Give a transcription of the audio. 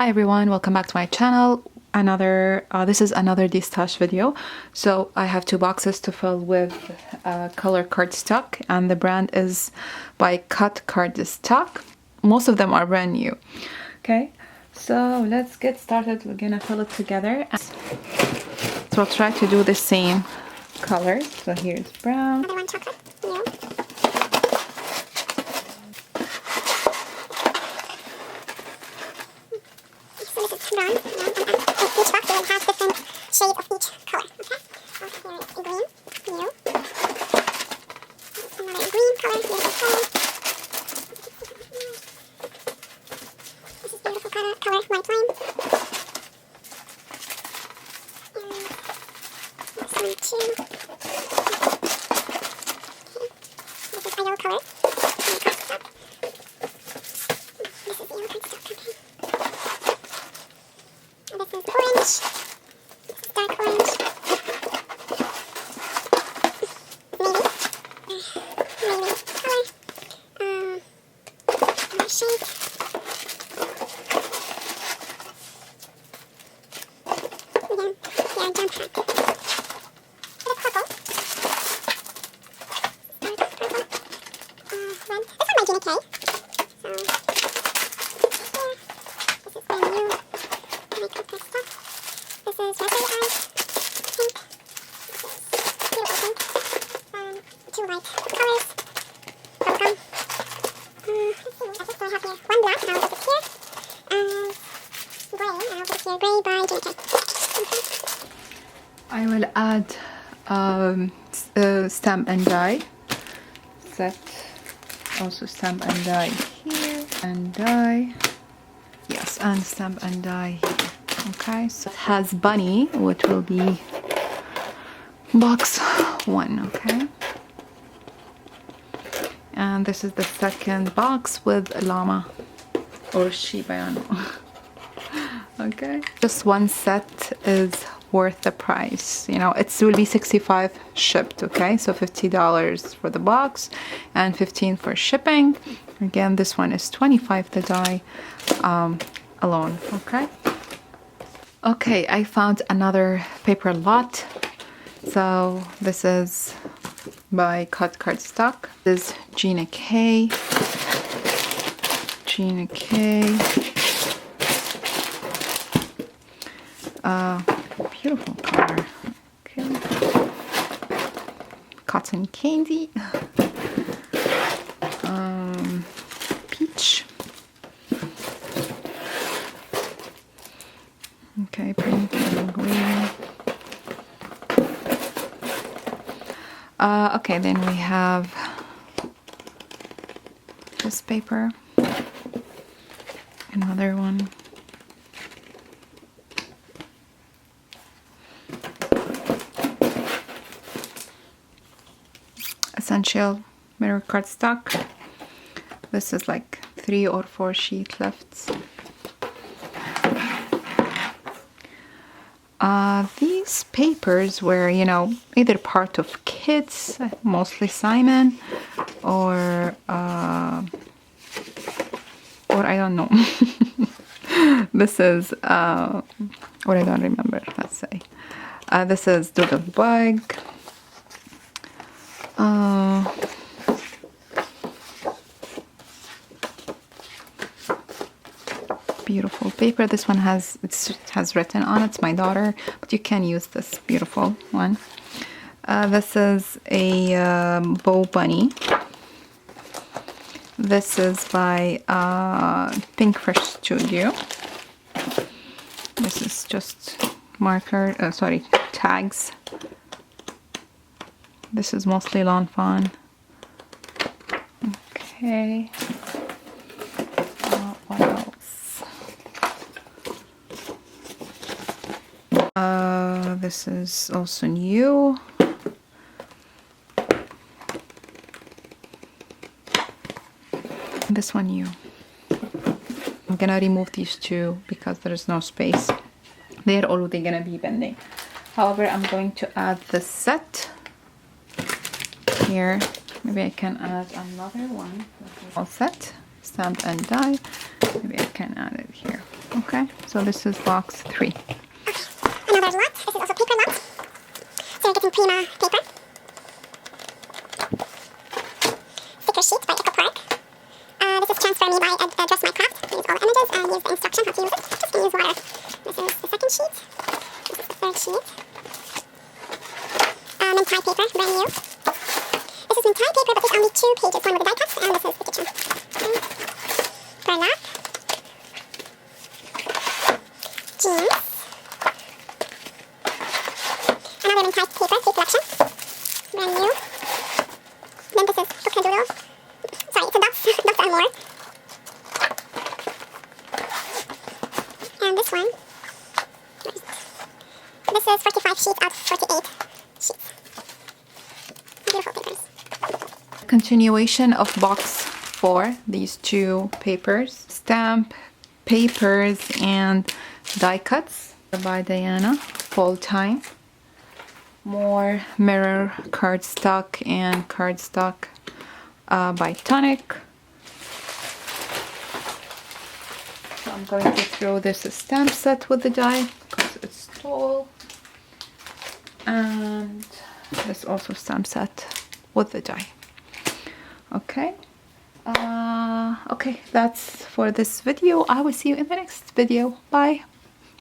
Hi everyone, welcome back to my channel. This is another Destash video. So I have two boxes to fill with color cardstock, and the brand is by Cut Cardstock. Most of them are brand new. Okay, so let's get started. We're gonna fill it together. So I'll try to do the same colors. So here's brown. Another one, chocolate. New. So this is brown. And each box will have different shades of each color. Okay. So here is green. New. Another green color. Beautiful color. This is beautiful color. White lime. And this one too. This is yellow color. This is yellow cardstock. Okay. And this is orange. This is dark orange. Maybe color. Another shade. Again, they are jump pack. Bit of purple. Dark purple. Red. This one by Gina K. So, here. This is brand new. I cut this stuff. This is raspberry eyes. Pink. This is beautiful pink. Two light colors. Bubblegum. Let's see, I think I have here one black, and I'll put it here. And gray, and I'll put it here. Gray by Gina K. Okay. I will add stamp and die set. Also stamp and die here and die. Yes, and stamp and die here. Okay, so it has bunny, which will be box 1. Okay, and this is the second box with llama or sheep, I don't know. Okay, just one set is worth the price. You know, it will be $65 shipped. Okay, so $50 for the box and $15 for shipping. Again, this one is $25 the die alone. Okay, I found another paper lot. So this is by Cut Cardstock. This is Gina K. Beautiful color. Okay. Cotton candy. Peach. Okay, pink and green. Okay, then we have this paper. Another one. Essential mirror cardstock. This is like 3 or 4 sheet left. These papers were, you know, either part of kits, mostly Simon, or I don't know. This is what I don't remember. Let's say this is Doodle Bug. Beautiful paper. This one has written on it. It's my daughter, but you can use this beautiful one. This is a bow bunny. This is by Pink Fresh Studio. This is just tags. This is mostly Lawn Fawn. Okay. What else? This is also new. This one new. I'm gonna remove these two because there is no space. They're already gonna be bending. However, I'm going to add the set here. Maybe I can add another one. All set, stamp and die. Maybe I can add it here. Okay, so this is box 3. Another lot. This is also paper lot. So you're getting Prima paper. Sticker sheet by Eco Park. This is transfer me by Address My Craft. Use all the images and use the instruction how to use it. Just gonna use water. This is the second sheet. This is the third sheet. Mentai paper, brand new. This is Mentai paper, but there's only 2 pages. One with the die cuts, and this is the kitchen. Okay. Burlap. Jeans. Another Mentai paper, tape collection. Brand new. Then this is Book-a-Doodle. Sorry, it's a dots, dots and more. And this one. This is 45 sheets out of 48 sheets. Beautiful papers. Continuation of box 4, these 2 papers. Stamp papers and die cuts by Diana, full time. More mirror cardstock and cardstock by Tonic. So I'm going to throw this stamp set with the die because it's tall. And this also stamp set with the die. Okay. Okay, that's for this video. I will see you in the next video. Bye.